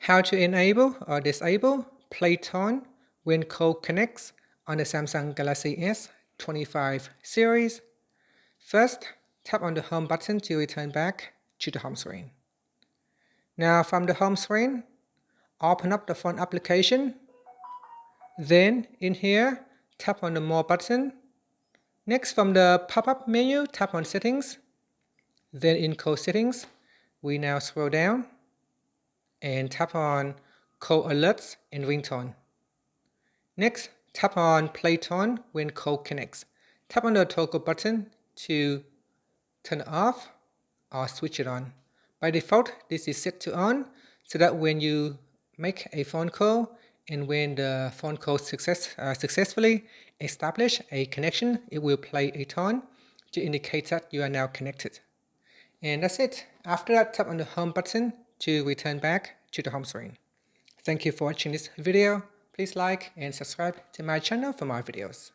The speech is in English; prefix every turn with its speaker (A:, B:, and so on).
A: How to enable or disable Playtone when call connects on the Samsung Galaxy S25 series. First, tap on the home button to return back to the home screen. Now from the home screen, open up the phone application. Then in here, tap on the More button. Next, from the pop-up menu, tap on Settings. Then in Call Settings, we now scroll down and tap on Call Alerts and Ringtone. Next, tap on Playtone when call connects. Tap on the toggle button to turn it off or switch it on. By default, this is set to on so that when you make a phone call and when the phone call successfully establish a connection, it will play a tone to indicate that you are now connected. And that's it. After that, tap on the home button to return back to the home screen. Thank you for watching this video. Please like and subscribe to my channel for more videos.